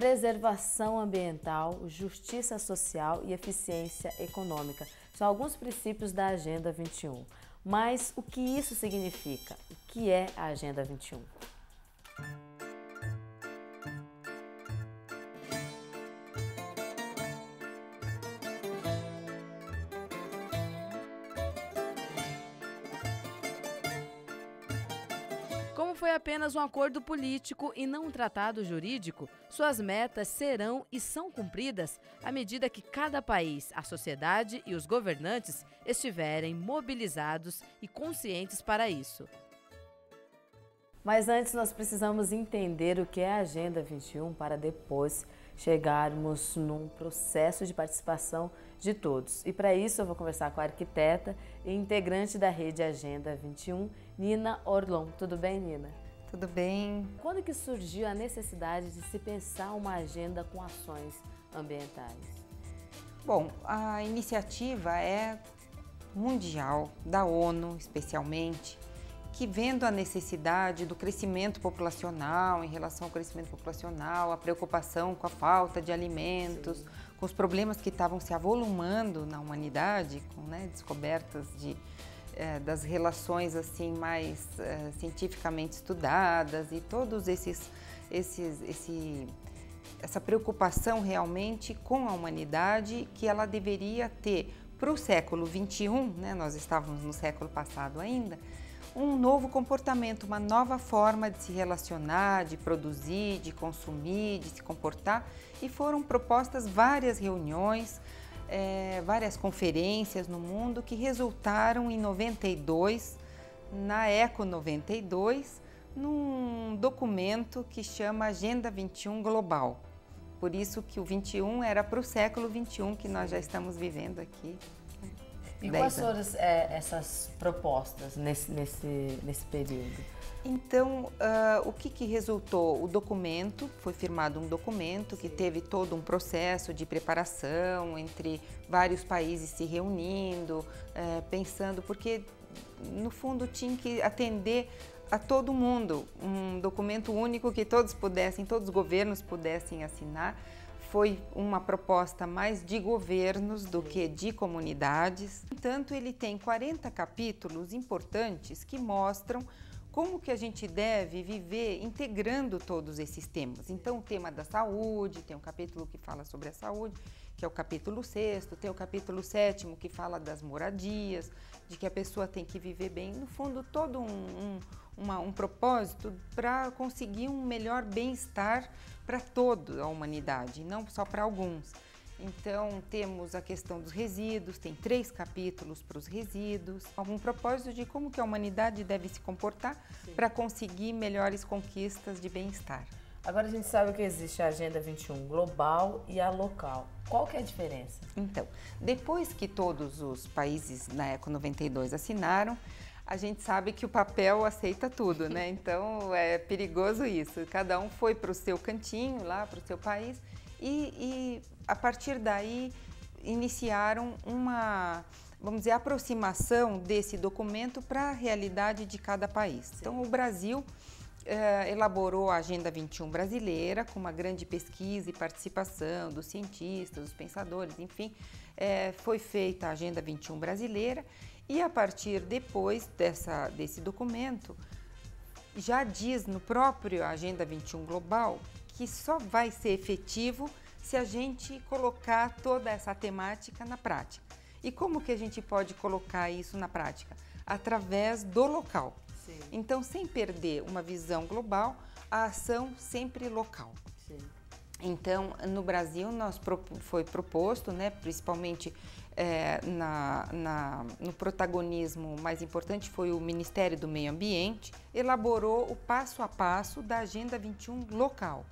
preservação ambiental, justiça social e eficiência econômica. São alguns princípios da Agenda 21. Mas o que isso significa? O que é a Agenda 21? Como foi apenas um acordo político e não um tratado jurídico, suas metas serão e são cumpridas à medida que cada país, a sociedade e os governantes estiverem mobilizados e conscientes para isso. Mas antes nós precisamos entender o que é a Agenda 21 para depois chegarmos num processo de participação de todos. E para isso eu vou conversar com a arquiteta e integrante da rede Agenda 21, Nina Orlon. Tudo bem, Nina? Tudo bem. Quando que surgiu a necessidade de se pensar uma agenda com ações ambientais? Bom, a iniciativa é mundial, da ONU especialmente, que vendo a necessidade do crescimento populacional, em relação ao crescimento populacional, a preocupação com a falta de alimentos, sim, com os problemas que estavam se avolumando na humanidade, com descobertas das relações assim mais cientificamente estudadas e todos essa preocupação realmente com a humanidade que ela deveria ter para o século XXI, nós estávamos no século passado ainda, um novo comportamento, uma nova forma de se relacionar, de produzir, de consumir, de se comportar, e foram propostas várias reuniões, várias conferências no mundo que resultaram em 92, na Eco 92, num documento que chama Agenda 21 Global. Por isso que o 21 era para o século 21 que nós já estamos vivendo aqui. E quais foram essas propostas nesse período? Então, o que resultou? O documento, foi firmado um documento que teve todo um processo de preparação entre vários países se reunindo, pensando, porque no fundo tinha que atender a todo mundo, um documento único que todos os governos pudessem assinar. Foi uma proposta mais de governos do que de comunidades. No entanto, ele tem 40 capítulos importantes que mostram como que a gente deve viver integrando todos esses temas. Então, o tema da saúde, tem um capítulo que fala sobre a saúde, que é o capítulo 6º, tem o capítulo 7º que fala das moradias, de que a pessoa tem que viver bem. No fundo, todo um propósito para conseguir um melhor bem-estar para toda a humanidade, não só para alguns. Então, temos a questão dos resíduos, tem 3 capítulos para os resíduos, um propósito de como que a humanidade deve se comportar para conseguir melhores conquistas de bem-estar. Agora a gente sabe que existe a Agenda 21 global e a local. Qual que é a diferença? Então, depois que todos os países na Eco 92 assinaram, a gente sabe que o papel aceita tudo, né? Então é perigoso isso. Cada um foi para o seu cantinho, lá para o seu país, e a partir daí iniciaram uma, vamos dizer, aproximação desse documento para a realidade de cada país. Sim. Então o Brasil elaborou a Agenda 21 brasileira, com uma grande pesquisa e participação dos cientistas, dos pensadores, enfim, foi feita a Agenda 21 brasileira, e a partir depois desse documento, já diz no próprio Agenda 21 Global que só vai ser efetivo se a gente colocar toda essa temática na prática. E como que a gente pode colocar isso na prática? Através do local. Sim. Então, sem perder uma visão global, a ação sempre local. Sim. Então, no Brasil, foi proposto, principalmente no protagonismo mais importante foi o Ministério do Meio Ambiente, elaborou o passo a passo da Agenda 21 local.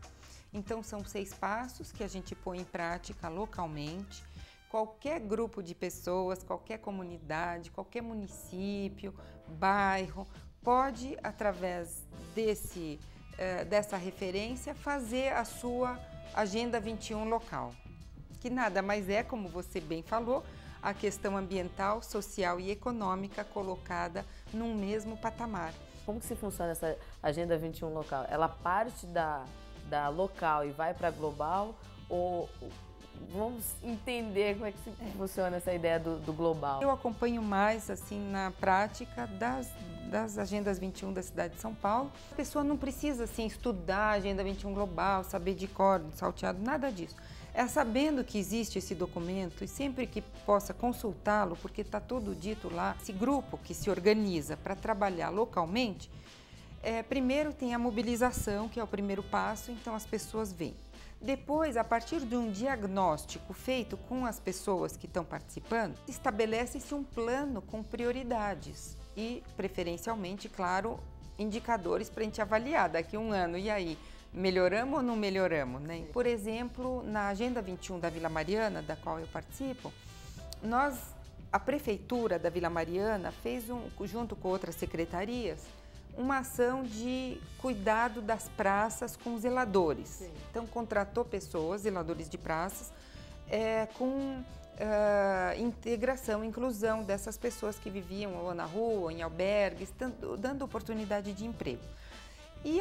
Então, são 6 passos que a gente põe em prática localmente. Qualquer grupo de pessoas, qualquer comunidade, qualquer município, bairro, pode, através dessa referência, fazer a sua Agenda 21 local, que nada mais é, como você bem falou, a questão ambiental, social e econômica colocada num mesmo patamar. Como que se funciona essa Agenda 21 local? Ela parte da local e vai para global? Ou vamos entender como é que funciona essa ideia do global? Eu acompanho mais assim na prática das agendas 21 da cidade de São Paulo. A pessoa não precisa assim estudar a agenda 21 global, saber de cor, salteado, nada disso. É sabendo que existe esse documento e sempre que possa consultá-lo, porque está tudo dito lá, esse grupo que se organiza para trabalhar localmente, primeiro tem a mobilização, que é o primeiro passo, então as pessoas vêm. Depois, a partir de um diagnóstico feito com as pessoas que estão participando, estabelece-se um plano com prioridades e, preferencialmente, claro, indicadores para a gente avaliar daqui a um ano. E aí, melhoramos ou não melhoramos, né? Por exemplo, na Agenda 21 da Vila Mariana, da qual eu participo, a Prefeitura da Vila Mariana fez, junto com outras secretarias, uma ação de cuidado das praças com zeladores. Sim. Então, contratou pessoas, zeladores de praças, com integração, inclusão dessas pessoas que viviam ou na rua, ou em albergues, dando oportunidade de emprego. E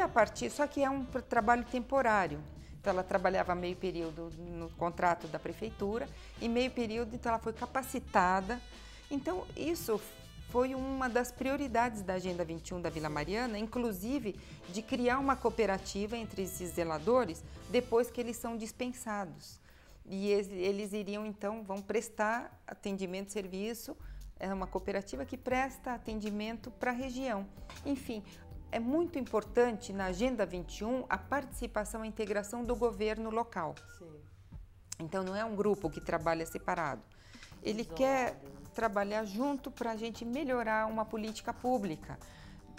só que é um trabalho temporário. Então, ela trabalhava meio período no contrato da prefeitura e meio período, então, ela foi capacitada. Então, isso foi uma das prioridades da Agenda 21 da Vila Mariana, inclusive de criar uma cooperativa entre esses zeladores depois que eles são dispensados. E eles iriam, então, vão prestar atendimento, serviço, é uma cooperativa que presta atendimento para a região. Enfim, é muito importante na Agenda 21 a participação e integração do governo local. Sim. Então, não é um grupo que trabalha separado. Ele quer trabalhar junto para a gente melhorar uma política pública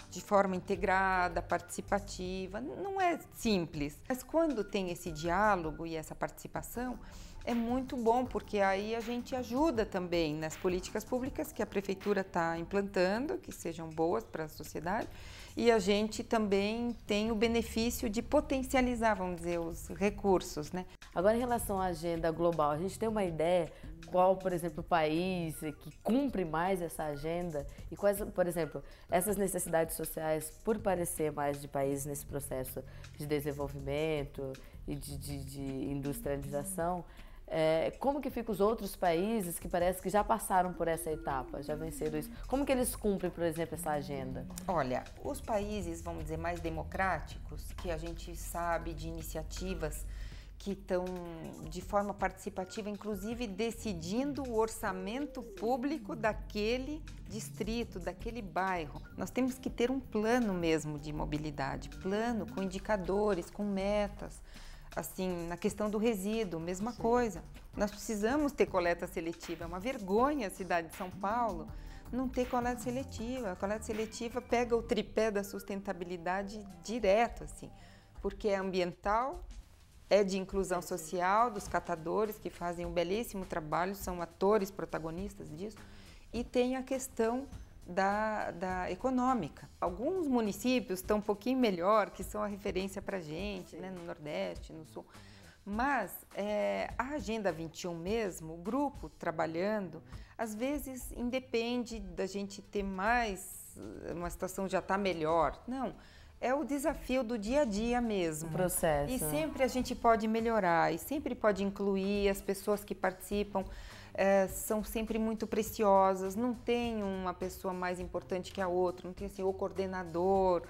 de forma integrada, participativa. Não é simples, mas quando tem esse diálogo e essa participação, é muito bom, porque aí a gente ajuda também nas políticas públicas que a prefeitura está implantando, que sejam boas para a sociedade, e a gente também tem o benefício de potencializar, vamos dizer, os recursos, né? Agora, em relação à agenda global, a gente tem uma ideia qual, por exemplo, o país que cumpre mais essa agenda e quais, por exemplo, essas necessidades sociais, por parecer mais de países nesse processo de desenvolvimento e de industrialização, como que ficam os outros países que parece que já passaram por essa etapa, já venceram isso? Como que eles cumprem, por exemplo, essa agenda? Olha, os países, vamos dizer, mais democráticos, que a gente sabe de iniciativas que estão de forma participativa, inclusive decidindo o orçamento público daquele distrito, daquele bairro. Nós temos que ter um plano mesmo de mobilidade, plano com indicadores, com metas. Assim, na questão do resíduo, mesma coisa. Nós precisamos ter coleta seletiva. É uma vergonha a cidade de São Paulo não ter coleta seletiva. A coleta seletiva pega o tripé da sustentabilidade direto, assim, porque é ambiental, é de inclusão social dos catadores que fazem um belíssimo trabalho, são atores protagonistas disso, e tem a questão da econômica. Alguns municípios estão um pouquinho melhor, que são a referência para a gente, né, no Nordeste, no Sul. Mas a Agenda 21 mesmo, o grupo trabalhando, às vezes independe da gente ter mais, uma situação já está melhor. Não, é o desafio do dia a dia mesmo. O processo. E sempre a gente pode melhorar, e sempre pode incluir as pessoas que participam. São sempre muito preciosas, não tem uma pessoa mais importante que a outra, não tem assim, o coordenador,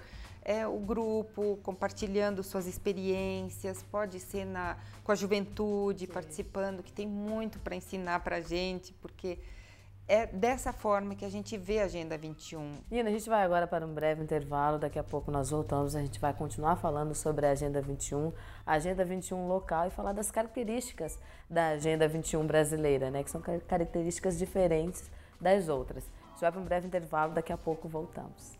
o grupo compartilhando suas experiências, pode ser com a juventude, sim, participando, que tem muito para ensinar para a gente, porque é dessa forma que a gente vê a Agenda 21. Nina, a gente vai agora para um breve intervalo, daqui a pouco nós voltamos, a gente vai continuar falando sobre a Agenda 21, a Agenda 21 local e falar das características da Agenda 21 brasileira, né, que são características diferentes das outras. A gente vai para um breve intervalo, daqui a pouco voltamos.